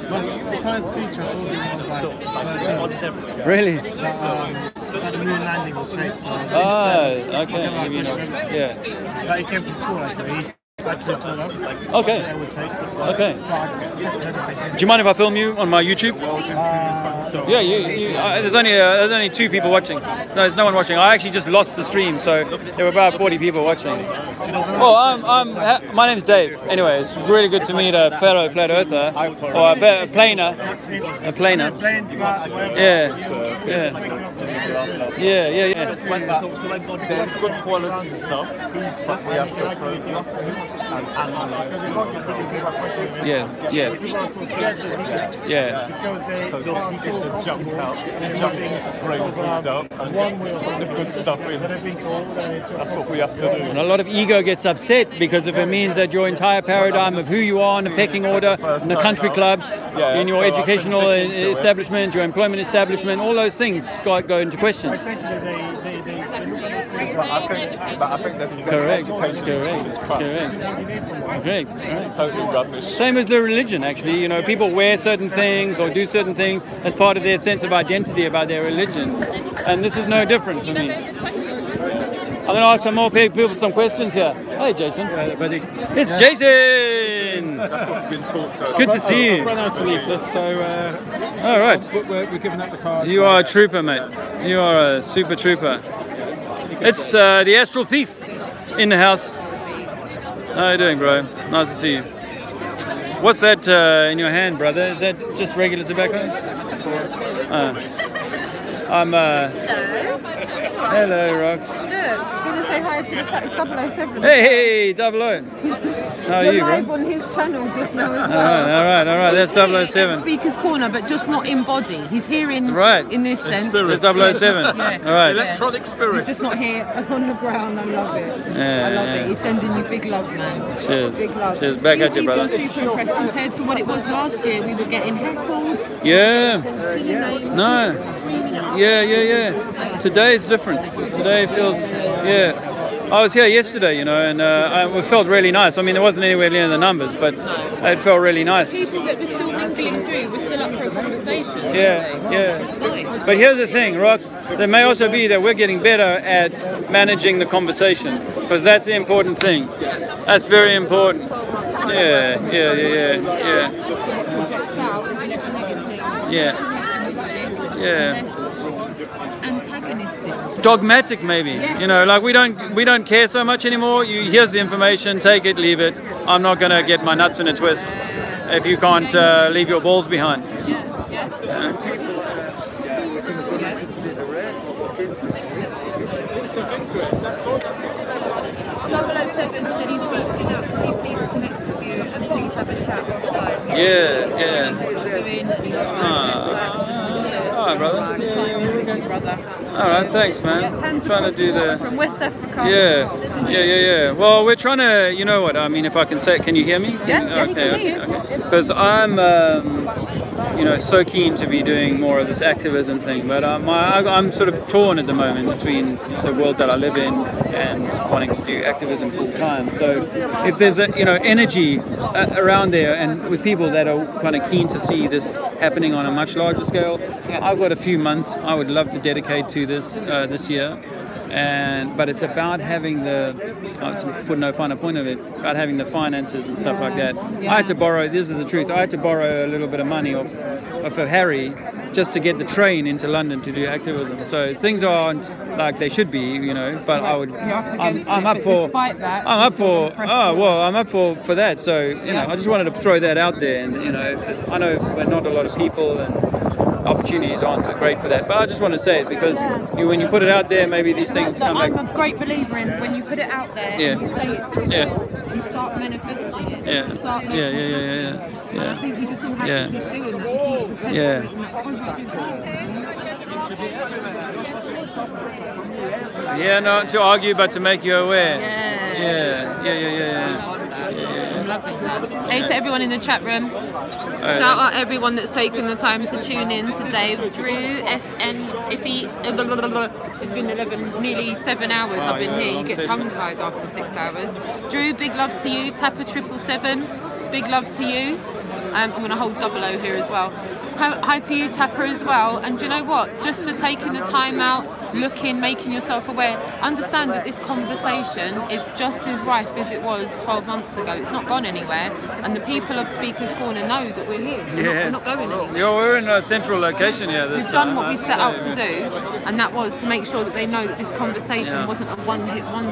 My science teacher told me when I was like 13. Really? That the moon landing was fake. So okay. Maybe not. Yeah. But he came from school actually. He actually told us. Okay. That it was fake. Okay. So I guess everything. Do you mind if I film you on my YouTube? Yeah, there's only 2 people watching. No, there's no one watching. I actually just lost the stream, so there were about 40 people watching. Well, my name's Dave. Anyway, it's really good to meet a fellow flat earther or a planer. A planer. Yeah. There's good quality stuff, but we have to focus and analyze. Yes. Yeah. So the jump out, bring food up, and the good stuff in. That's what we have to do. And a lot of ego gets upset because if it means that your entire paradigm of who you are in the pecking order, in the country club, in your educational establishment, your employment establishment, all those things go into question. But I think that's Correct. Totally rubbish. Same as the religion, actually. You know, people wear certain things or do certain things as part of their sense of identity about their religion, and this is no different for me. I'm going to ask some more people some questions here. Hey, Jason. Hello, buddy. It's Jason. That's what we've been taught to. Good to see you. I've run out of leaflets, so all right. We're giving up the card. You are a trooper, mate. You are a super trooper. It's the Astral Thief in the house. How are you doing, bro? Nice to see you. What's that in your hand, brother? Is that just regular tobacco? Hello, Rox. Good. Say hi to the chat. It's 007. Hey, 00. How are you, bro? Live on his channel just now as well. All right. That's 007. Speaker's Corner, but just not in body. He's here in this sense. Spirit. It's 007. Yeah. All right. Electronic spirit. He's just not here on the ground. I love it. I love it. He's sending you big love, man. Cheers. Big love. Cheers. Back at you, brother. Super impressed compared to what it was last year. We were getting heckled. Yeah. No. Screaming out. Yeah. Today is different. Today feels, I was here yesterday, you know, and it felt really nice. I mean, it wasn't anywhere near the numbers, but it felt really nice. People that were still mingling through were still up for a conversation. Yeah. Nice. But here's the thing, Rox, there may also be that we're getting better at managing the conversation, because that's the important thing. That's very important. Yeah. Dogmatic, maybe. You know, like we don't care so much anymore. Here's the information, take it, leave it. I'm not gonna get my nuts in a twist if you can't leave your balls behind. Alright, brother. Alright, thanks, man. I'm trying to do the... From West Africa. Yeah. Well, we're trying to, you know what, I mean, if I can say it, can you hear me? Yeah, Okay. Because I'm, so keen to be doing more of this activism thing, but I'm sort of torn at the moment between the world that I live in and wanting to do activism full time. So if there's energy around there and with people that are kind of keen to see this happening on a much larger scale, I've got a few months I would love to dedicate to this year. But it's about having to put no finer point of it, about having the finances and stuff like that. I had to borrow, this is the truth, I had to borrow a little bit of money off of Harry just to get the train into London to do activism. So things aren't like they should be, but I'm up for that. So, I just wanted to throw that out there, and I know not a lot of people and opportunities aren't great for that, but I just want to say it because when you put it out there, maybe these things come back. I'm a great believer in when you put it out there and you say it, you start manifesting it. You start I think we just all have to keep doing it. Not to argue, but to make you aware. Hey to everyone in the chat room. Shout out everyone that's taken the time to tune in today. Drew, FN, Iffy, it's been nearly 7 hours I've been here. You get tongue-tied after 6 hours. Drew, big love to you. Tapper 777, big love to you. I'm going to hold 00 here as well. Hi to you, Tapper, as well. And do you know what? Just for taking the time out, looking, making yourself aware, understand that this conversation is just as rife as it was 12 months ago. It's not gone anywhere. And the people of Speaker's Corner know that we're here. We're not going anywhere. Yeah, we're in a central location here this We've time. done what we set out to do, and that was to make sure that they know that this conversation wasn't a one-hit wonder.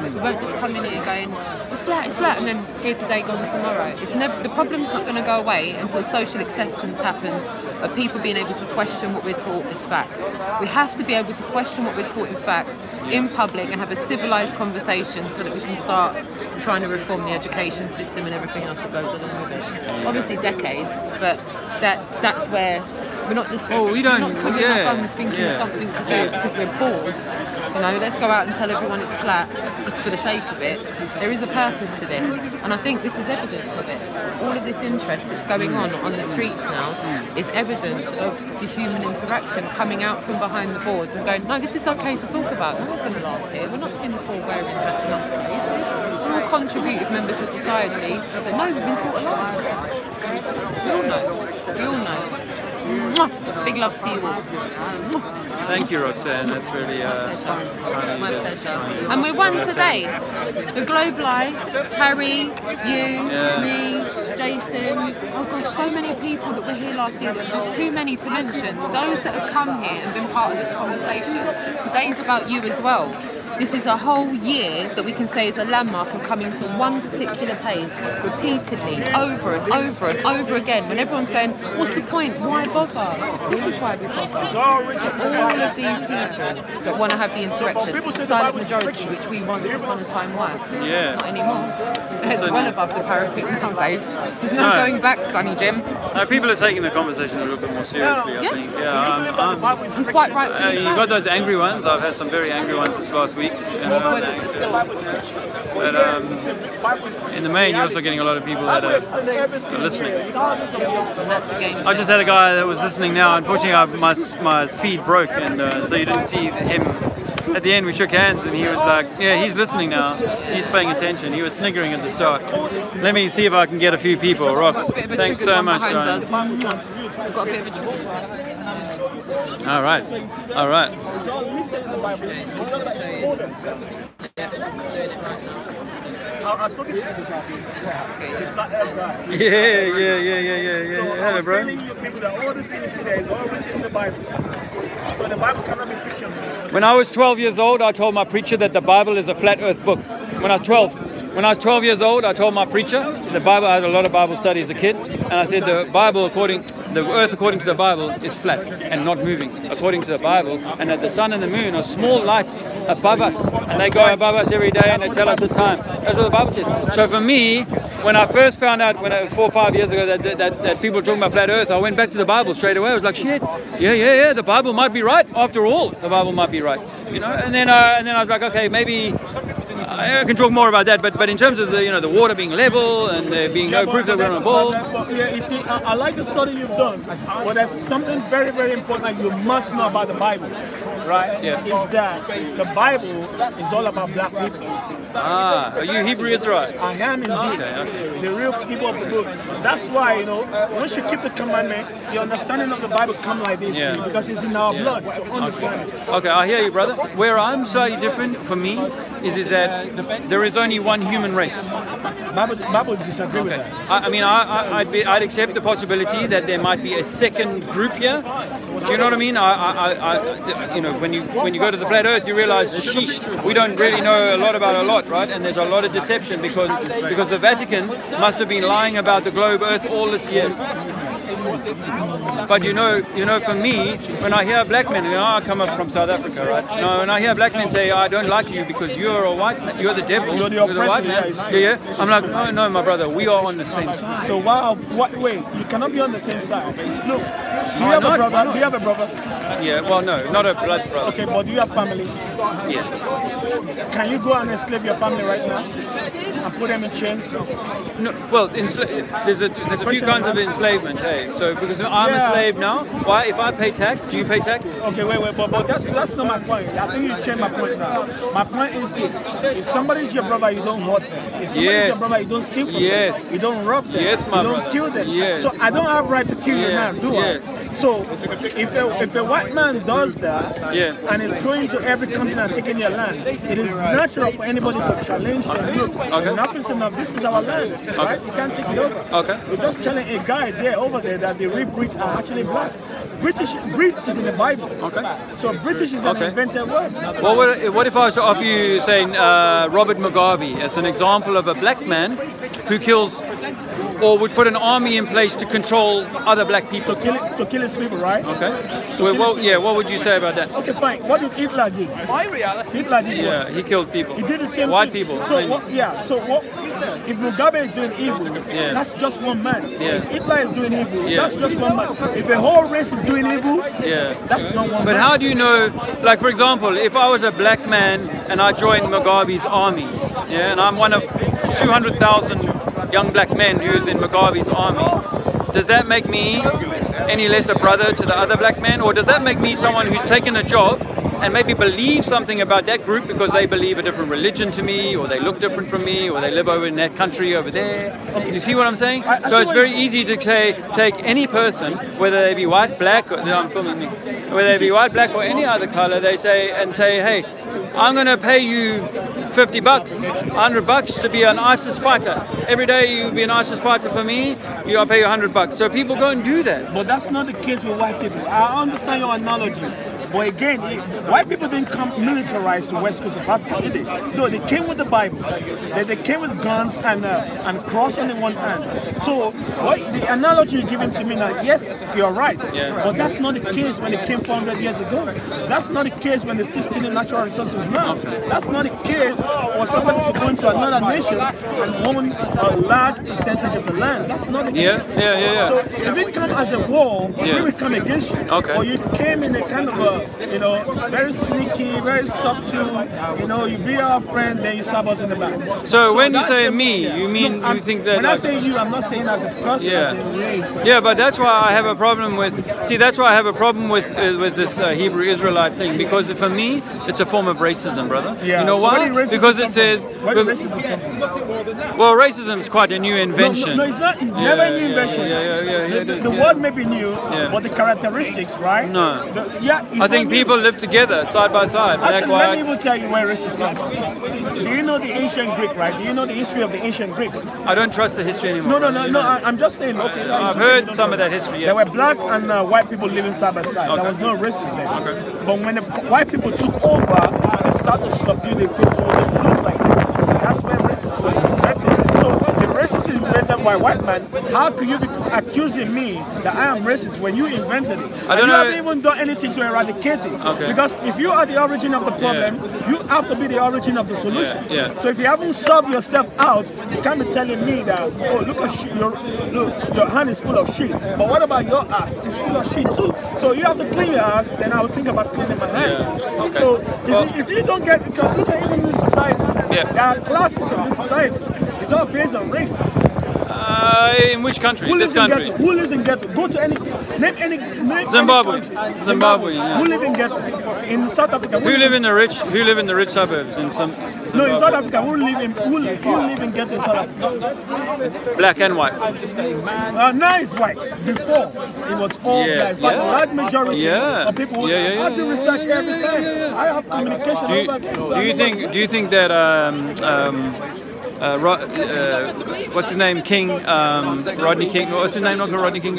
We won't just come in here going, it's flat, and then here today, gone tomorrow. It's never, the problem's not going to go away until social acceptance happens of people being able to question what we're taught as fact. We have to be able to question what we're taught in fact in public and have a civilised conversation so that we can start trying to reform the education system and everything else that goes along with it. Obviously decades, but that's where we're not just we're not twiddling our thumbs thinking of something to do because we're bored. You know, let's go out and tell everyone it's flat just for the sake of it. There is a purpose to this, and I think this is evidence of it. All of this interest that's going on the streets now is evidence of the human interaction coming out from behind the boards and going, no, this is okay to talk about. No one's going to laugh here. We're not seeing this all wearing enough places. We're all contributive members of society, but no, we've been taught a lot. We all know. We all know. Mwah! Big love to you all. Thank you, Roxanne. That's really my pleasure. And we're one today. The Globe Live, Harry, you, me, Jason. Oh gosh, so many people that were here last year. There's too many to mention. Those that have come here and been part of this conversation. Today's about you as well. This is a whole year that we can say is a landmark of coming to one particular place repeatedly, over and over and over again, when everyone's going, what's the point? Why bother? This is why we bother. All of these people that want to have the interaction, the silent majority, which we once upon a time were. Yeah. Not anymore. The head's well above the parapet nowadays. There's no going back, Sonny Jim. People are taking the conversation a little bit more seriously, I think. Yeah, and quite rightfully you got those angry ones. I've had some very angry ones this last week. But in the main, you're also getting a lot of people that are listening. And that's the game. I just had a guy that was listening now. Unfortunately, my feed broke, and so you didn't see him. At the end, we shook hands, and he was like, "Yeah, he's listening now. He's paying attention." He was sniggering at the start. Let me see if I can get a few people. Rox, thanks so much, John. We've got a bit of a trigger. All right, all right. I spoke to you the flat earth guy. Yeah. So I Hello, was bro. telling you people that all these things you see there is all written in the Bible. So the Bible cannot be fiction. When I was 12 years old, I told my preacher that the Bible is a flat earth book. When I was 12 years old, I told my preacher, the Bible, I had a lot of Bible study as a kid, and I said the earth according to the Bible is flat and not moving according to the Bible, and that the sun and the moon are small lights above us, and they go above us every day and they tell us the time. That's what the Bible says. So for me, when I first found out 4 or 5 years ago that people were talking about flat earth, I went back to the Bible straight away. I was like, shit, yeah, the Bible might be right. After all, the Bible might be right, you know. And then I was like, okay, maybe I can talk more about that. But in terms of the water being level and there being no proof that we're on a ball. Yeah, you see, I like the study you've done, but there's something very, very important that you must know about the Bible, right? Yeah. Is that the Bible is all about black people. Are you Hebrew Israelite? I am indeed. Okay. The real people of the book. That's why, once you keep the commandment, the understanding of the Bible come like this to you, because it's in our blood to understand it. Okay, I hear you, brother. Where I'm slightly different for me is that there is only one human race. Bible disagree with that. I'd accept the possibility that there might be a second group here. Do you know what I mean? When you go to the flat earth, you realize, sheesh, we don't really know a lot about a lot, right? And there's a lot of deception because the Vatican must have been lying about the globe earth all these years. But for me, when I hear black men, I come up from South Africa, right? No, when I hear black men say, I don't like you because you're a white man, you're the devil, you're the white man. Yeah. I'm like, no, my brother, we are on the same side. So wait, you cannot be on the same side. Look, do you have a brother? Do you have a brother? Yeah, well, no, not a blood brother. Okay, but do you have family? Yeah. Can you go and enslave your family right now? and put them in chains? No, well, there's a few kinds of enslavement. Hey, so because I'm a slave now, why? If I pay tax, do you pay tax? Okay, wait, but that's not my point. I think you changed my point now. My point is this: if somebody is your brother, you don't hurt them. If somebody is your brother, you don't steal from them. You don't rob them. Yes, my you don't brother. kill them. Yes. So I don't have right to kill you now, do I? So if a white man does that and is going to every continent and taking your land, it is natural for anybody to challenge them. Look, enough is enough. This is our land, right? You can't take it over. Okay. We're just telling a guy over there that the real Brits are actually black. Brit is in the Bible. Okay. So British is an invented word. Well, what if I was to offer you, saying Robert Mugabe as an example of a black man who kills or would put an army in place to control other black people? To kill his people, right? Okay. What would you say about that? Okay, fine. What did Hitler do? Hitler did what? He killed people. He did the same White thing. people. So what? If Mugabe is doing evil, that's just one man. If Hitler is doing evil, that's just one man. If a whole race is doing evil, that's not one man. But how do you know, like for example, if I was a black man and I joined Mugabe's army, and I'm one of 200,000 young black men who's in Mugabe's army, does that make me any less a brother to the other black men, or does that make me someone who's taken a job and maybe believe something about that group because they believe a different religion to me, or they look different from me, or they live over in that country over there? Okay. You see what I'm saying? So it's very easy to take any person, whether they be white, black, or I'm filming me, whether they be white, black, or any other color, they say, hey, I'm going to pay you $50, $100 to be an ISIS fighter. Every day you be an ISIS fighter for me, I'll pay you $100. So people go and do that. But that's not the case with white people. I understand your analogy. But again, white people didn't come militarized to West Coast of Africa, did they? No, they came with the Bible. They came with guns and cross on the one hand. So the analogy you're giving to me now, yes, you're right. But that's not the case when it came 400 years ago. That's not the case when they're still stealing natural resources now. That's not the case for somebody to go into another nation and own a large percentage of the land. That's not the case. So if it comes as a war, we will come against you. Or you came in a kind of very sneaky, very subtle, you be our friend, then you stab us in the back. So when you say me, you mean you think that... When I say you, I'm not saying as a person, as a race. Yeah, but that's why I have a problem with... See, that's why I have a problem with this Hebrew Israelite thing, because for me, it's a form of racism, brother. Yeah. You know why? Because it says... Where did racism come from? Well, racism is quite a new invention. No, it's not. It's never a new invention. The word may be new, but the characteristics, right? No. I think people live together, side by side. Actually, let me even tell you where racism comes from. Do you know the ancient Greek, right? Do you know the history of the ancient Greek? I don't trust the history anymore. No, I'm just saying, okay. I've heard some of that history, There were black and white people living side by side. There was no racism then. But when the white people took over, they started to subdue the people who looked like them. That's where racism was invented. So the racism is invented by white man. How could you be accusing me that I am racist when you invented it? You haven't even done anything to eradicate it. Because if you are the origin of the problem, you have to be the origin of the solution. So if you haven't solved yourself out, you can't be telling me that, oh, look at shit, your hand is full of shit. But what about your ass? It's full of shit too. So you have to clean your ass, then I will think about cleaning my hands. So if you don't get, look at even in this society, there are classes in this society. It's all based on race. In which country? This country. Who lives in ghetto? Go to name Zimbabwe. Any Zimbabwe. Yeah. Who live in ghetto? In South Africa. Who live in the rich suburbs in some? No, in South Africa. Who live in ghetto in South Africa? Black and white. Now it's white. Before it was all black. In fact, a large majority of people have to research every time. I have communication over this. Do you think that what's his name? Rodney King. What's his name? Not Rodney King.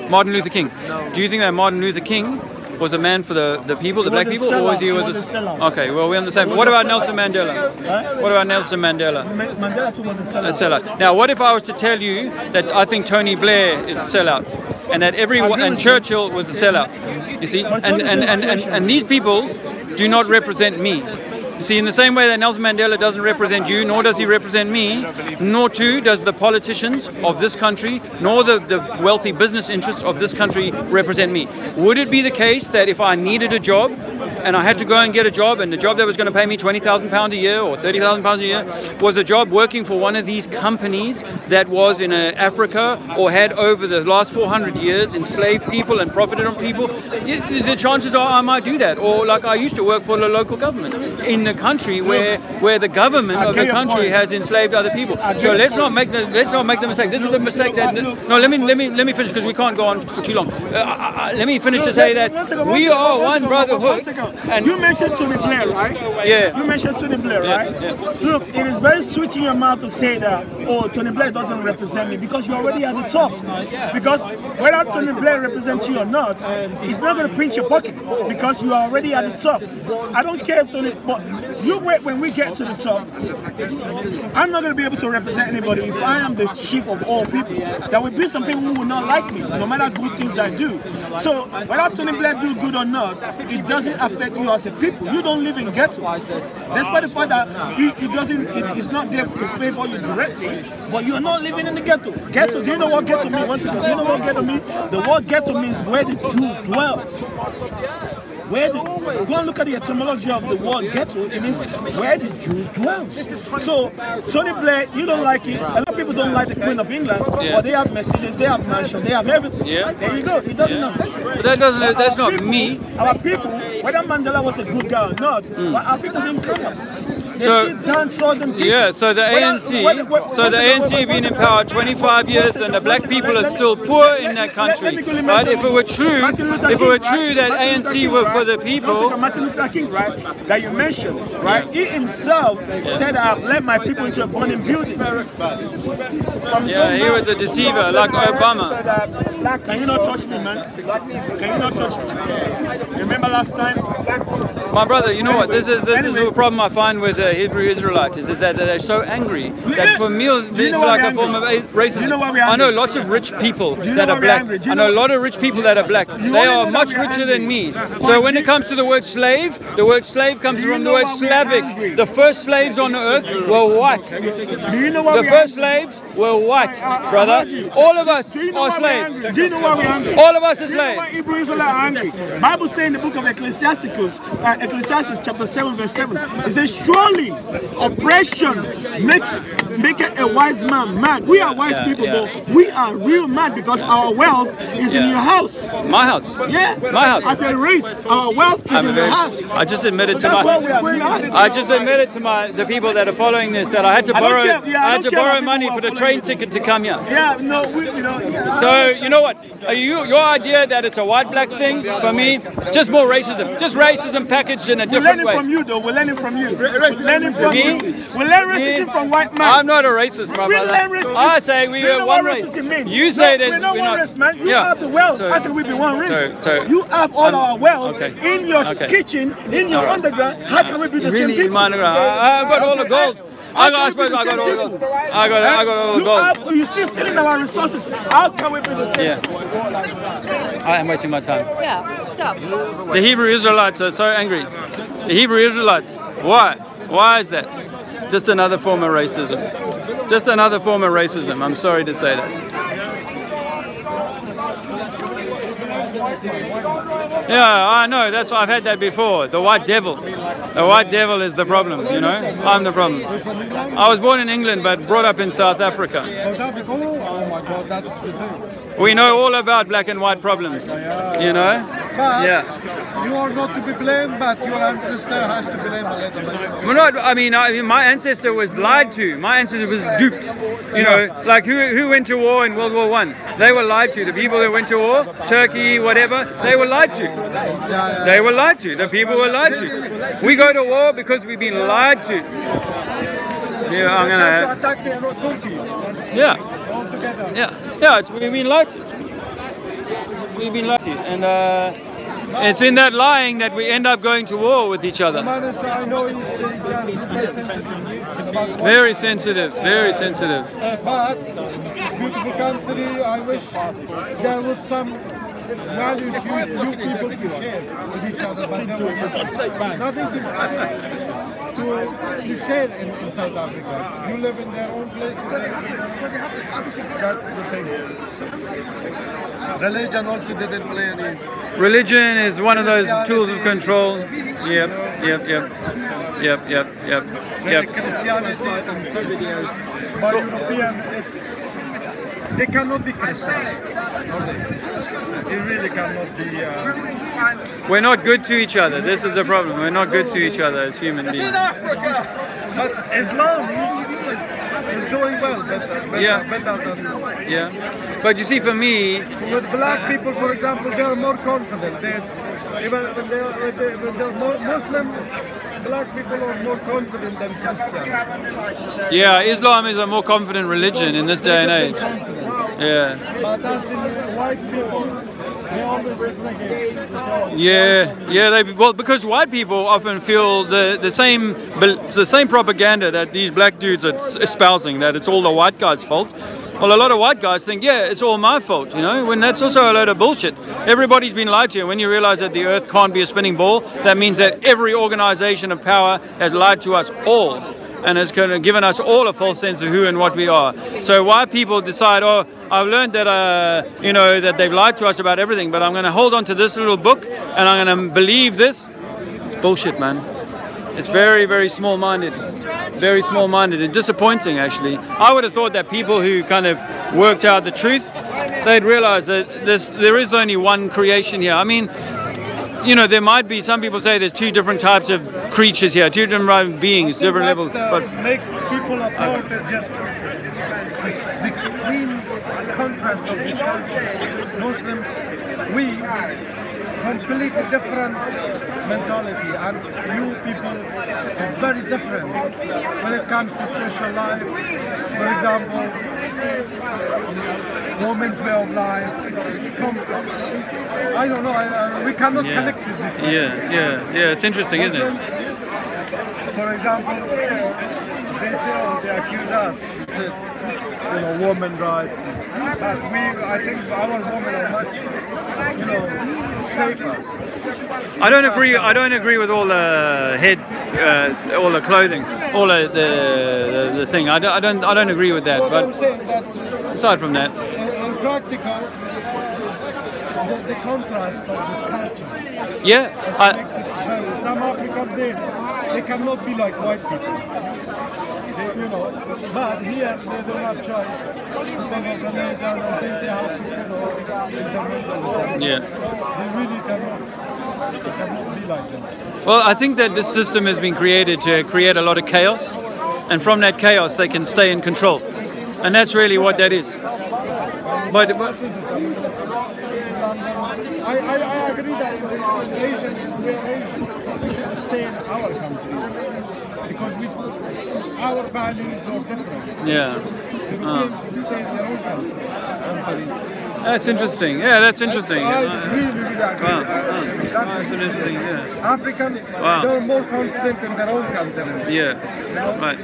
Martin Luther King. Do you think that Martin Luther King was a man for the people, the black people, or was he a sellout? Okay, well, we're on the same. What about Nelson Mandela? What about Nelson Mandela? Mandela too was a sellout. Now, what if I was to tell you that I think Tony Blair is a sellout, and that and Churchill was a sellout? You see, and these people do not represent me. You see, in the same way that Nelson Mandela doesn't represent you, nor does he represent me, nor too does the politicians of this country, nor the wealthy business interests of this country represent me. Would it be the case that if I needed a job and I had to go and get a job, and the job that was going to pay me £20,000 a year or £30,000 a year was a job working for one of these companies that was in Africa or had over the last 400 years enslaved people and profited on people, the chances are I might do that. Or like I used to work for the local government in the country where the government of the country has enslaved other people. So let's not make the mistake. This is the mistake that let me finish, because we can't go on for too long. Let me finish to say that we are one brotherhood. And you mentioned Tony Blair, right? Yeah. You mentioned Tony Blair, right? Yeah. Look, it is very sweet in your mouth to say that, oh, Tony Blair doesn't represent me, because you're already at the top. Because whether Tony Blair represents you or not, it's not going to pinch your pocket, because you are already at the top. I don't care if Tony, but you wait when we get to the top. I'm not going to be able to represent anybody if I am the chief of all people. There will be some people who will not like me, no matter good things I do. So whether Tony Blair do good or not, it doesn't affect you as a people. You don't live in ghetto. Despite the fact that it's not there to favor you directly, but you're not living in the ghetto. Ghetto, do you know what ghetto means? Once again, do you know what ghetto means? The word ghetto means where the Jews dwell. Go and look at the etymology of the word ghetto. It means where the Jews dwell. So Tony Blair, you don't like it. A lot of people don't like the Queen of England, but they have Mercedes, they have mansion, they have everything. Yeah. There you go. It doesn't affect it. But that's not people, me. Our people, whether Mandela was a good guy or not, but our people didn't come up. So the ANC been in power 25 years, and the black people are still poor in that country. Right? If it were true that ANC were for the people, Martin Luther King, right, that you mentioned, right, he himself said, "I've led my people into a burning building." Yeah, he was a deceiver, like Obama. Can you not touch me, man? Can you not touch me? Remember last time? My brother, you know what? This is a problem I find with Hebrew Israelites is that they're so angry that for me it's like a form of racism. You know why we're I know lots of rich people that are black. I know a lot of rich people that are black. They are much richer than me. So when it comes to the word slave comes from the word Slavic. The first slaves on earth were white. The first slaves were white, brother. All of us are slaves. Do you know why we're angry? All of us are slaves. Do you know why Hebrew Israelites are angry? Bible says in the book of Ecclesiastes chapter 7 verse 7, it says, surely oppression maketh a wise man mad. We are wise people, but we are real mad because our wealth is in your house. My house. Yeah. My house. As a race, our wealth is in your house. I just admitted the people that are following this that I had to borrow money for the train ticket to come here. Yeah, no, So you know what? Your idea that it's a white-black thing, for me, just more racism. Just racism packaged in a different way. We're learning from you, though. We're learning from you. We're learning from you. We learn racism from white men. I'm not a racist, my brother. I say we are one race. You say that we're not one race, man. You have the wealth. How can we be one race? You have all our wealth in your kitchen, in your underground. How can we be the same people? I've got all the gold. I got all the gold. I got all the gold. You're still stealing our resources. How can we be the same? I am wasting my time. Yeah, stop. The Hebrew Israelites are so angry. The Hebrew Israelites. Why? Why is that? Just another form of racism. Just another form of racism. I'm sorry to say that. Yeah, I know. That's why I've had that before. The white devil. The white devil is the problem, you know. I'm the problem. I was born in England but brought up in South Africa. South Africa? Oh my God, that's the thing. We know all about black and white problems, you know. But you are not to be blamed, but your ancestor has to be blamed a little bit. Well, not, I mean, my ancestor was lied to. My ancestor was duped. You know, like who went to war in World War I? They were lied to. The people that went to war, Turkey, whatever, they were lied to. They were lied to. The people were lied to. We go to war because we've been lied to. Yeah, I'm gonna attack Turkey. We've been lied to. We've been lied to, and it's in that lying that we end up going to war with each other. Very sensitive, very sensitive. But it's beautiful country. I wish there was some values you people to share with each other. But nothing to to share in South Africa. You live in their own place. That's the thing. Religion also didn't play any. Religion is one of those tools of control. Yep. Christianity but European, they cannot be Christian. They really cannot be. We're not good to each other. This is the problem. We're not good to each other as human beings. In Africa, but Islam is doing well, better than. Yeah, but you see, for me, with black people, for example, they are more confident. Even when they're more Muslim, black people are more confident than Christian. Yeah, Islam is a more confident religion in this day and age. Yeah. But that's in white people. They always segregate. Well, because white people often feel the same propaganda that these black dudes are espousing, that it's all the white guy's fault. Well, a lot of white guys think, yeah, it's all my fault, you know, when that's also a load of bullshit. Everybody's been lied to, and when you realize that the earth can't be a spinning ball, that means that every organization of power has lied to us all, and has kind of given us all a false sense of who and what we are. So white people decide, oh, I've learned that, you know, that they've lied to us about everything, but I'm going to hold on to this little book, and I'm going to believe this. It's bullshit, man. It's very, very small-minded. Very small-minded and disappointing, actually. I would have thought that people who kind of worked out the truth, they'd realize that there is only one creation here. I mean, you know, there might be, some people say there's two different types of creatures here, two different beings, different levels. But makes people apart is just the extreme contrast of this culture. Muslims, we completely different mentality, and you people are very different when it comes to social life. For example, women's way of life. I don't know. We cannot connect to this. Yeah. It's interesting, isn't it? For example, they accuse us to say, you know, women rights, but I think our women are much, you know, safer. I don't agree with all the all the clothing, all the thing. I don't agree with that. But I'm saying that aside from that, in practical, the contrast of this culture. Yeah. Makes it very, some Africans they cannot be like white people. You know, but here they don't have choice. Because of religion, I think they have to, you know, intermingle. Yeah. They really cannot be like them. Well, I think that this system has been created to create a lot of chaos, and from that chaos they can stay in control, and that's really what that is. But I agree that we are Asian, we should stay in our country because our values are different. Yeah. Europeans should stay in their own countries. That's interesting. Yeah, that's interesting. I really agree. Wow. That's an interesting. Yeah. Africans, they're more confident in their own continent. Yeah. Right.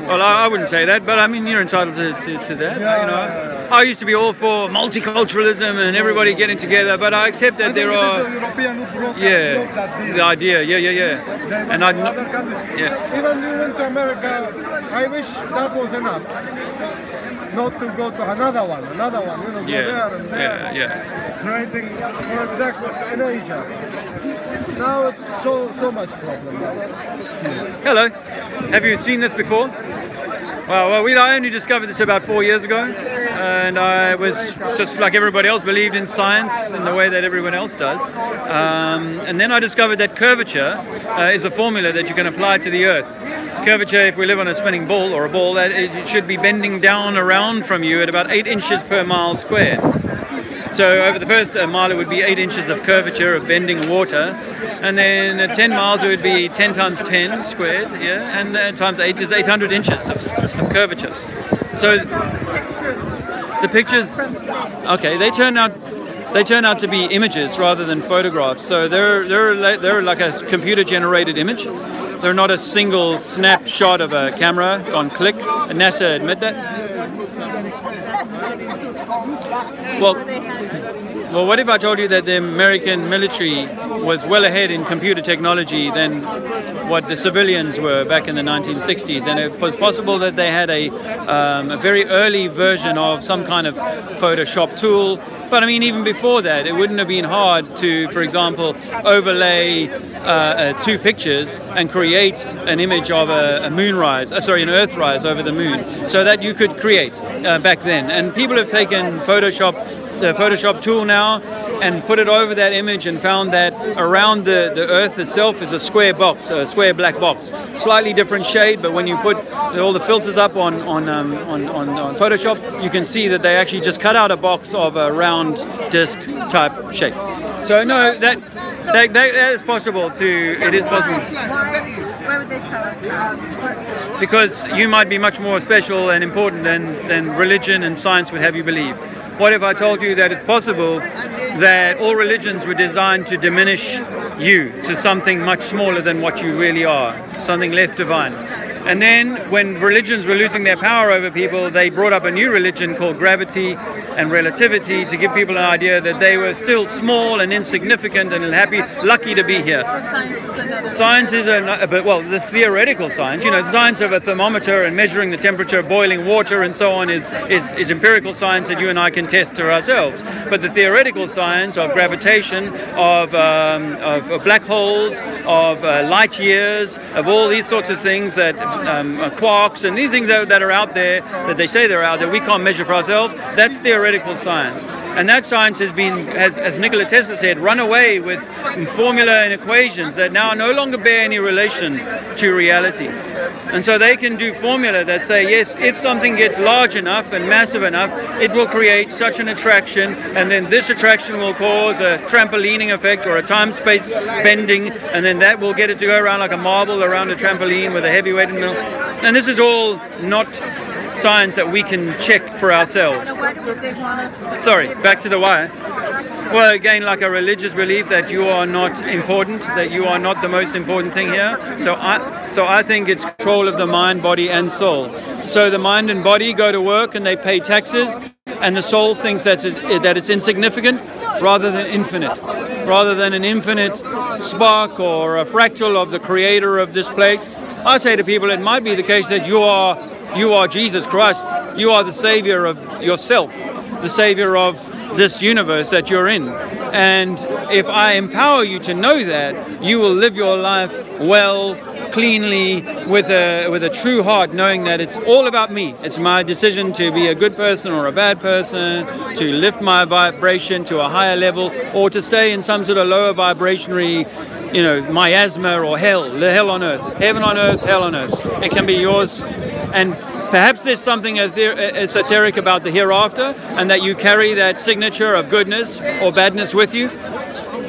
Well, I wouldn't say that, but I mean, you're entitled to that. Yeah, you know, I used to be all for multiculturalism and everybody getting together, but I accept that there are. European who broke that deal. The idea. Yeah. And I. Yeah. Even we went to America. I wish that was enough. Not to go to another one, you know, go there and there. Yeah. Creating, for example, in Asia. Now it's so much problem. Hello, have you seen this before? Well, I only discovered this about 4 years ago, and I was just like everybody else, believed in science in the way that everyone else does. And then I discovered that curvature is a formula that you can apply to the Earth. Curvature, if we live on a spinning ball or a ball, that it should be bending down around from you at about 8 inches per mile squared. So over the first mile it would be 8 inches of curvature, of bending water, and then at 10 miles it would be 10 times 10 squared, and times 8 is 800 inches of curvature. So the pictures, okay, they turn out to be images rather than photographs. So they're like a computer-generated image. They're not a single snapshot of a camera on click. And NASA admit that. Well, what if I told you that the American military was well ahead in computer technology than what the civilians were back in the 1960s, and it was possible that they had a very early version of some kind of Photoshop tool. But I mean, even before that, it wouldn't have been hard to, for example, overlay 2 pictures and create an image of an Earthrise over the moon, so that you could create back then. And people have taken the Photoshop tool now and put it over that image and found that around the Earth itself is a square box, a square black box, slightly different shade. But when you put all the filters up on Photoshop, you can see that they actually just cut out a box of a round disc type shape. So no, that is possible to. It is possible. Why would they tell us that? Because you might be much more special and important than religion and science would have you believe. What if I told you that it's possible that all religions were designed to diminish you to something much smaller than what you really are, something less divine? And then when religions were losing their power over people, they brought up a new religion called gravity and relativity to give people an idea that they were still small and insignificant and lucky to be here. Science is this theoretical science, the science of a thermometer and measuring the temperature of boiling water and so on is empirical science that you and I can test to ourselves. But the theoretical science of gravitation, of black holes, of light years, of all these sorts of things that quarks and these things that are out there, that they say they're out there, we can't measure for ourselves, that's theoretical science. And that science has been, as Nikola Tesla said, run away with formula and equations that now no longer bear any relation to reality. And so they can do formula that say, yes, if something gets large enough and massive enough, it will create such an attraction, and then this attraction will cause a trampolining effect or a time-space bending, and then that will get it to go around like a marble around a trampoline with a heavy weight in the middle. And this is all not science that we can check for ourselves. Sorry, back to the why. Well, again, like a religious belief that you are not important, that you are not the most important thing here. So I think it's control of the mind, body, and soul. So the mind and body go to work and they pay taxes, and the soul thinks that it's insignificant rather than infinite, rather than an infinite spark or a fractal of the creator of this place. I say to people, it might be the case that you are Jesus Christ. You are the savior of yourself, the savior of this universe that you're in. And if I empower you to know that, you will live your life well, cleanly, with a true heart, knowing that it's all about me. It's my decision to be a good person or a bad person, to lift my vibration to a higher level, or to stay in some sort of lower vibrationary, miasma or hell on earth, heaven on earth, hell on earth. It can be yours. And perhaps there's something esoteric about the hereafter, and that you carry that signature of goodness or badness with you.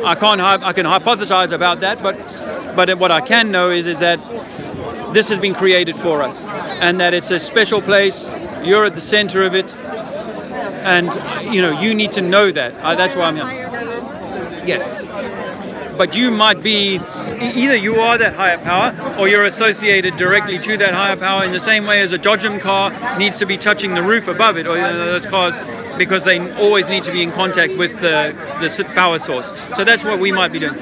I can hypothesize about that, but what I can know is that this has been created for us, and that it's a special place. You're at the center of it, and you need to know that. That's why I'm here. Yes. But you might be, either you are that higher power, or you're associated directly to that higher power in the same way as a Dodgem car needs to be touching the roof above it, or those cars, because they always need to be in contact with the power source. So that's what we might be doing.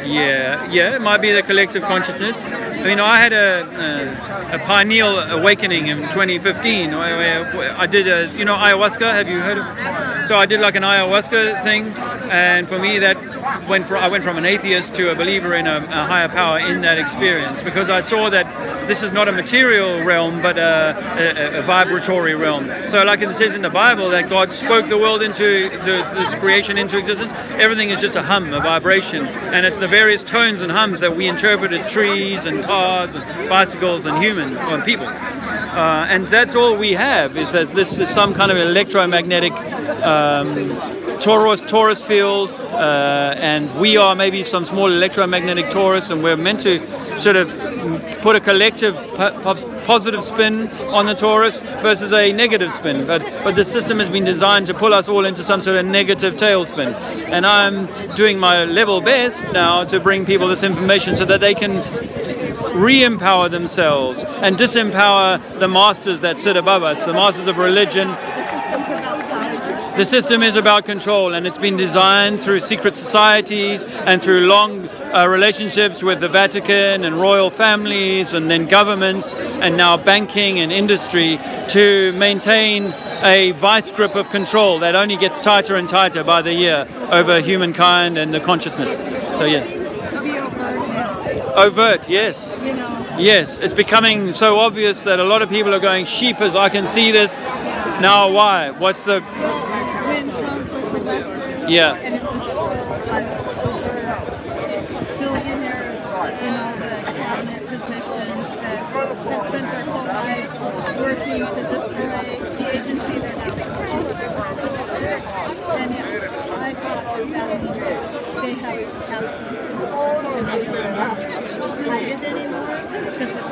Yeah, it might be the collective consciousness. I had a pineal awakening in 2015. I did ayahuasca. Have you heard of it? So I did like an ayahuasca thing, and for me I went from an atheist to a believer in a higher power in that experience, because I saw that this is not a material realm but a vibratory realm. So like it says in the Bible that God spoke the world into this creation into existence, everything is just a hum, a vibration, and it's the various tones and hums that we interpret as trees and cars and bicycles and humans or people. And that's all we have, is that this is some kind of electromagnetic torus field, and we are maybe some small electromagnetic torus, and we're meant to sort of put a collective positive spin on the torus versus a negative spin, but the system has been designed to pull us all into some sort of negative tailspin. And I'm doing my level best now to bring people this information so that they can re-empower themselves and disempower the masters that sit above us, the masters of religion. This is the system is about control, and it's been designed through secret societies and through long relationships with the Vatican and royal families and then governments and now banking and industry to maintain a vice grip of control that only gets tighter and tighter by the year over humankind and the consciousness. So yeah. Overt, yes. Yes, it's becoming so obvious that a lot of people are going, sheepers, I can see this. Now why? What's the... When Trump was elected, Yeah. and it was billionaires in all the cabinet positions that have spent their whole lives working to destroy the agency they're now controlling. And I thought that means they have absolute control and they don't have to hide it anymore because it's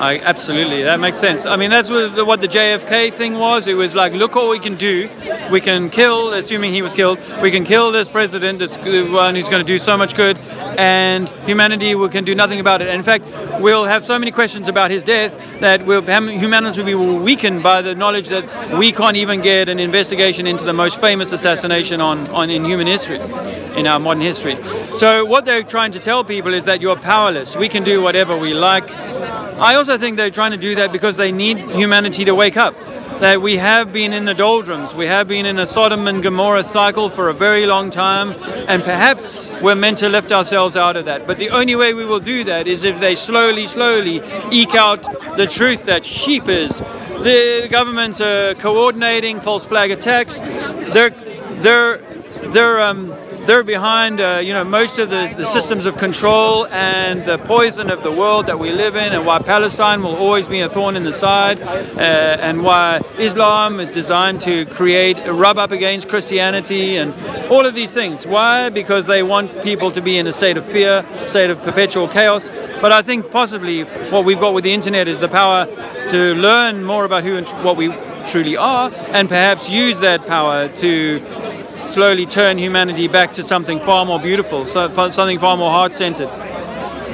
Absolutely, that makes sense. I mean, that's what the JFK thing was. It was like, look what we can do. We can kill, assuming he was killed, we can kill this president, this one who's going to do so much good, and humanity can do nothing about it. And in fact, we'll have so many questions about his death that humanity will be weakened by the knowledge that we can't even get an investigation into the most famous assassination in human history, in our modern history. So what they're trying to tell people is that you're powerless. We can do whatever we like. I also think they're trying to do that because they need humanity to wake up. That we have been in the doldrums. We have been in a Sodom and Gomorrah cycle for a very long time, and perhaps we're meant to lift ourselves out of that. But the only way we will do that is if they slowly eke out the truth that sheep is. The governments are coordinating false flag attacks. They're behind, most of the systems of control and the poison of the world that we live in, and why Palestine will always be a thorn in the side, and why Islam is designed to rub up against Christianity and all of these things. Why? Because they want people to be in a state of fear, state of perpetual chaos. But I think possibly what we've got with the internet is the power to learn more about who and what we truly are, and perhaps use that power to slowly turn humanity back to something far more beautiful, something far more heart-centered.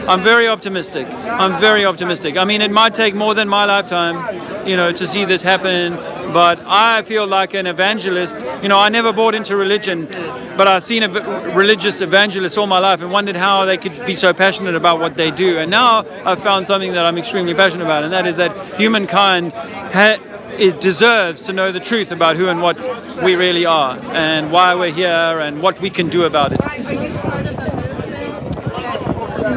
I'm very optimistic. I'm very optimistic. I mean, it might take more than my lifetime, to see this happen, but I feel like an evangelist. I never bought into religion, but I've seen religious evangelists all my life and wondered how they could be so passionate about what they do. And now I've found something that I'm extremely passionate about, and that is that humankind it deserves to know the truth about who and what we really are, and why we're here, and what we can do about it.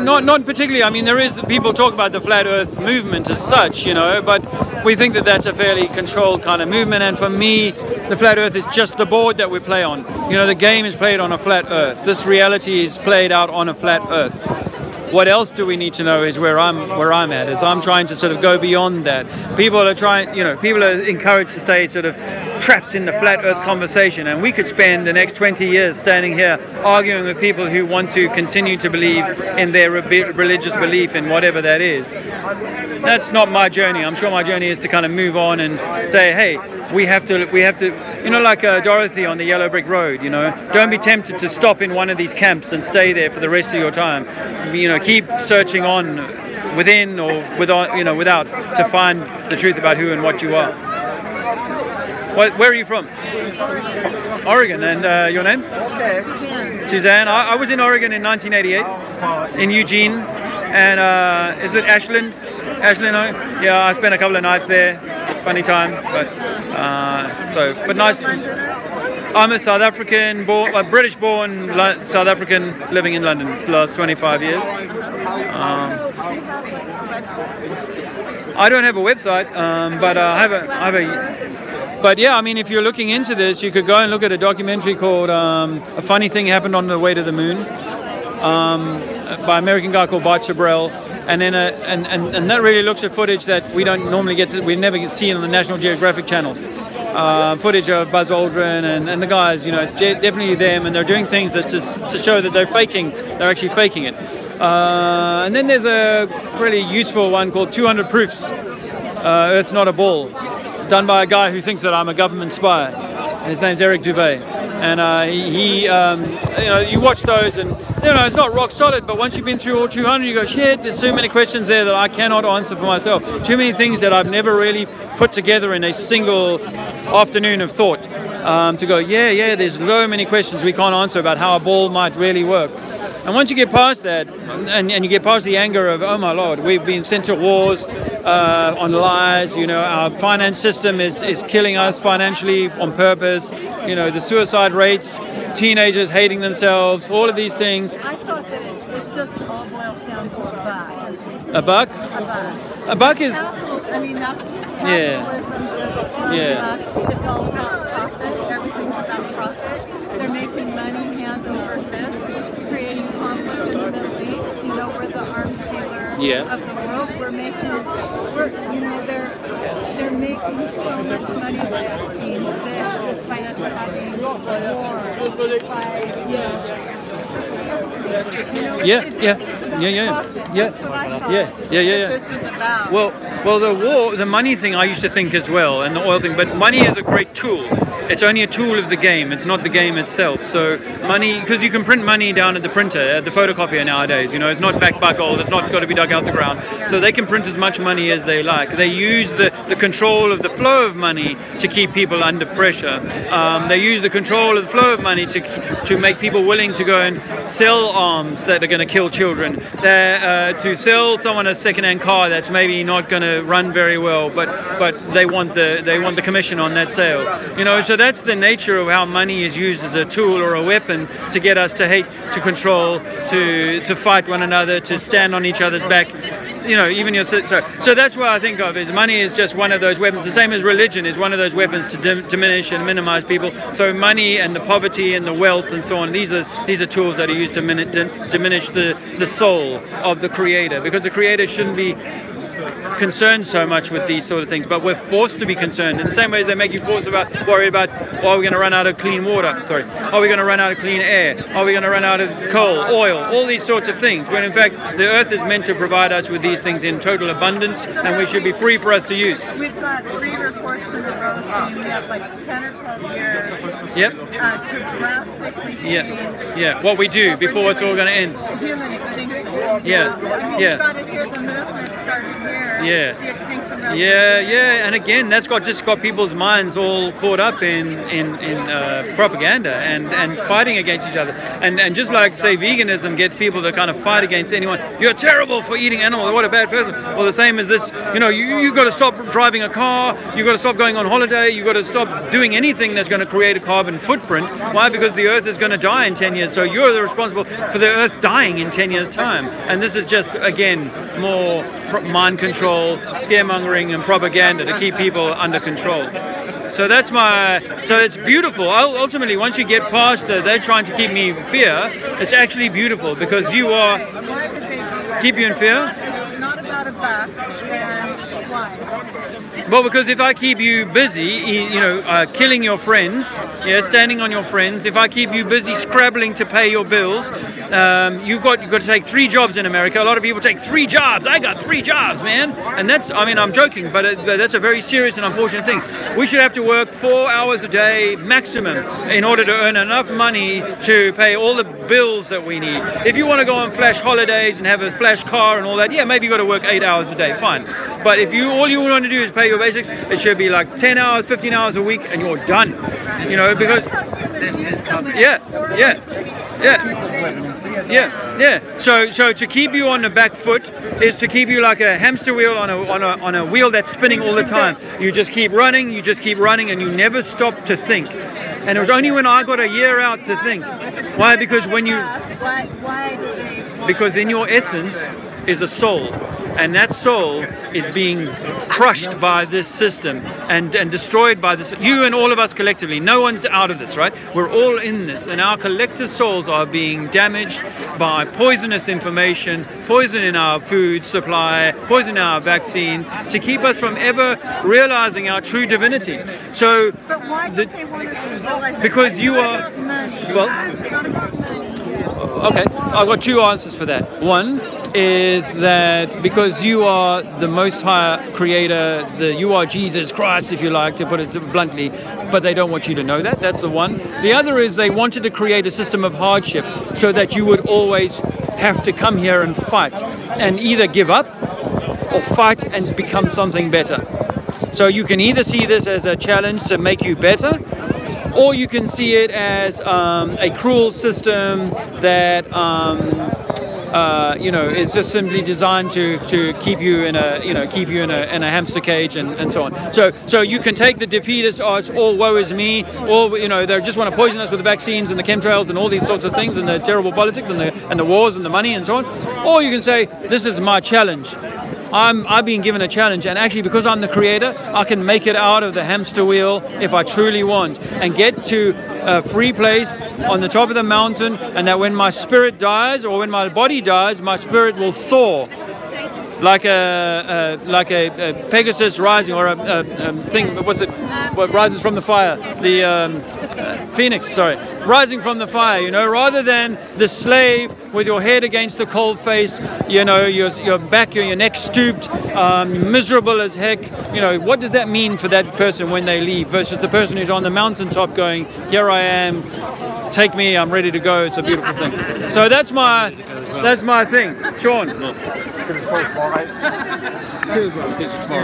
Not particularly. I mean, people talk about the flat earth movement as such, but we think that that's a fairly controlled kind of movement, and for me, the flat earth is just the board that we play on. The game is played on a flat earth. This reality is played out on a flat earth. What else do we need to know is where I'm at, is I'm trying to sort of go beyond that. People are encouraged to stay sort of trapped in the flat earth conversation, and we could spend the next 20 years standing here arguing with people who want to continue to believe in their religious belief in whatever that is. That's not my journey. I'm sure my journey is to kind of move on and say, hey, we have to, like Dorothy on the yellow brick road, don't be tempted to stop in one of these camps and stay there for the rest of your time. Keep searching on within or without to find the truth about who and what you are. Where are you from? Oregon. And your name? Suzanne. I was in Oregon in 1988, in Eugene. And is it Ashland? Ashland, no? Yeah, I spent a couple of nights there. Funny time, but nice. I'm a South African, British-born South African living in London for the last 25 years. I don't have a website, but I have a. But yeah, I mean, if you're looking into this, you could go and look at a documentary called "A Funny Thing Happened on the Way to the Moon," by an American guy called Bart Chabrel. And then and that really looks at footage that we don't normally we never get seen on the National Geographic channels. Footage of Buzz Aldrin and the guys, it's definitely them, and they're doing things that to show that they're actually faking it. And then there's a really useful one called 200 Proofs, Earth's Not a Ball, done by a guy who thinks that I'm a government spy. His name's Eric Duvay. And you know, you watch those, and you know, it's not rock solid, but once you've been through all 200, you go, shit, there's so many questions there that I cannot answer for myself. Too many things that I've never really put together in a single afternoon of thought. To go, yeah, there's so many questions we can't answer about how a ball might really work. And once you get past that, and you get past the anger of, oh my Lord, we've been sent to wars on lies, you know, our finance system is killing us financially on purpose, you know, the suicide rates, teenagers hating themselves, all of these things. I thought that it's just all boils down to a buck. A buck? A buck. A buck is... I mean, that's capitalism, just one buck. It's all about profit. Everything's about profit. They're making money hand over fist, creating conflict in the Middle East. You know, we're the arms dealer of the world. They're making so much money by us being sick, by us having war, by, you know, Yeah. This is about. Well, the war, the money thing, I used to think as well, and the oil thing. But money is a great tool. It's only a tool of the game. It's not the game itself. So money, because you can print money down at the printer, at the photocopier nowadays. You know, it's not backbuckled. It's not got to be dug out the ground. So they can print as much money as they like. They use the control of the flow of money to keep people under pressure. They use the control of the flow of money to make people willing to go and sell arms that are going to kill children. To sell someone a second-hand car that's maybe not going to run very well, but they want the commission on that sale. You know, so that's the nature of how money is used as a tool or a weapon to get us to hate, to control, to fight one another, to stand on each other's back. You know, even your so that's what I think of is money is just one of those weapons. The same as religion is one of those weapons to diminish and minimize people. So money and the poverty and the wealth and so on. These are tools that are used to diminish the soul of the creator, because the creator shouldn't be concerned so much with these sort of things, but we're forced to be concerned in the same way as they make you worry about, are we going to run out of clean water? Sorry, are we going to run out of clean air? Are we going to run out of coal, oil, all these sorts of things, when in fact the earth is meant to provide us with these things in total abundance, and we should be free for us to use. We've got 3 reports in a row saying we have like 10 or 12 years to drastically change what we do before it's all going to end. Human extinction. We've got to hear the movement started here. The extinction movement. And again, that's just got people's minds all caught up in propaganda and fighting against each other. And just like, say, veganism gets people to kind of fight against anyone. You're terrible for eating animals. What a bad person. Well, the same as this. You know, you got to stop driving a car. You got to stop going on holiday. You got to stop doing anything that's going to create a carbon footprint. Why? Because the Earth is going to die in 10 years. So you're the responsible for the Earth dying in 10 years' time. And this is just, again, more mind control, scaremongering and propaganda to keep people under control. So that's so it's beautiful. Ultimately, once you get past they're trying to keep me in fear, it's actually beautiful, because keep you in fear? It's not about a buck, and why? Well, because if I keep you busy, killing your friends, standing on your friends, if I keep you busy scrabbling to pay your bills, you've got to take 3 jobs in America. A lot of people take 3 jobs. I got 3 jobs, man. And that's, I mean, I'm joking, but that's a very serious and unfortunate thing. We should have to work 4 hours a day maximum in order to earn enough money to pay all the bills that we need. If you want to go on flash holidays and have a flash car and all that, maybe you got to work 8 hours a day, fine. But if all you want to do is pay your basics, it should be like 10 hours, 15 hours a week, and you're done. You know, because So to keep you on the back foot is to keep you like a hamster wheel on a wheel that's spinning all the time. You just keep running, and you never stop to think. And it was only when I got a year out to think. Why? Because because in your essence is a soul, and that soul is being crushed by this system and destroyed by this. You and all of us collectively, no one's out of this, right? We're all in this, and our collective souls are being damaged by poisonous information, poison in our food supply, poison in our vaccines, to keep us from ever realizing our true divinity. So, but why do they want us to realize because you are, well, it's not about money. Okay, I've got two answers for that. One is that because you are the Most High Creator, you are Jesus Christ, if you like, to put it bluntly, but they don't want you to know that. That's the one. The other is they wanted to create a system of hardship so that you would always have to come here and fight and either give up or fight and become something better. So you can either see this as a challenge to make you better, or you can see it as a cruel system that is just simply designed to keep you in a hamster cage and so on. So you can take the defeatist, oh, it's all woe is me, or they just want to poison us with the vaccines and the chemtrails and all these sorts of things and the terrible politics and the wars and the money and so on. Or you can say, this is my challenge. I've been given a challenge, and actually because I'm the creator, I can make it out of the hamster wheel if I truly want and get to a free place on the top of the mountain, and that when my spirit dies or when my body dies, my spirit will soar like a Pegasus rising, or a thing. What rises from the fire? The phoenix. Sorry, rising from the fire. Rather than the slave with your head against the cold face. Your back, your neck stooped, miserable as heck. What does that mean for that person when they leave versus the person who's on the mountaintop going, here I am, take me, I'm ready to go. It's a beautiful thing. So that's my thing. Sean. Tomorrow,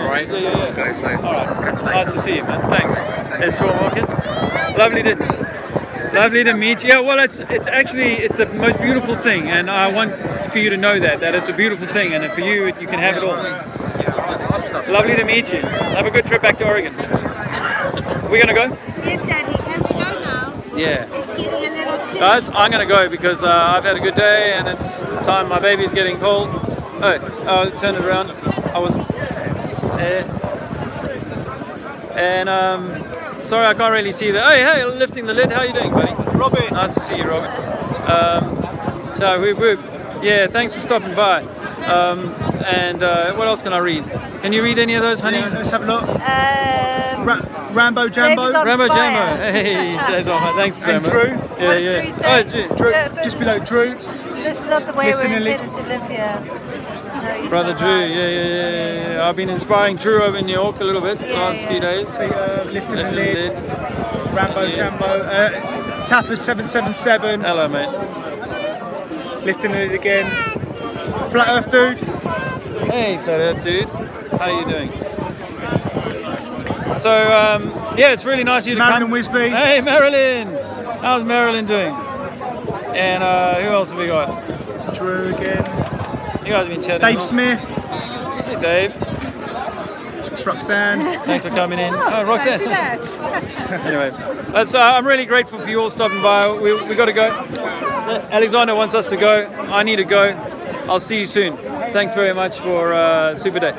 right? Yeah. Okay, so all right. Nice to see you, man. Thanks. It's Sean Watkins. Lovely to meet you. Yeah, well, it's the most beautiful thing, and I want for you to know that it's a beautiful thing, and for you can have it all. Lovely to meet you. Have a good trip back to Oregon. We gonna go? Yes, Daddy. Can we go now? Yeah. It's getting a little chilly. Guys, I'm gonna go because I've had a good day, and it's time. My baby's getting cold. Oh, turn it around. I wasn't. Sorry, I can't really see that. Hey, lifting the lid. How you doing, buddy? Robin. Nice to see you, Robin. So yeah, thanks for stopping by. What else can I read? Can you read any of those, honey? Let's have a look. Rambo Jambo. Rambo Jambo. Hey, thanks, And Rambo. Drew. Yeah. Drew. Just below Drew. This is not the way Lifting we're a lid. intended to live here. No, Brother Drew, yeah. I've been inspiring Drew over in New York a little bit the last few days. Lifting the lid. Rambo Jambo. Tapper 777. Hello, mate. Lifting the lid again. Flat Earth Dude. Hey, Flat Earth Dude. How are you doing? So, yeah, it's really nice of you to Marilyn come. Wisby. Hey, Marilyn. How's Marilyn doing? And who else have we got? Drew again. You guys have been chatting. Dave Smith. Hey, Dave. Roxanne. Thanks for coming in. Oh, Roxanne. Anyway, I'm really grateful for you all stopping by. We got to go. Alexander wants us to go. I need to go. I'll see you soon. Thanks very much for Super Day.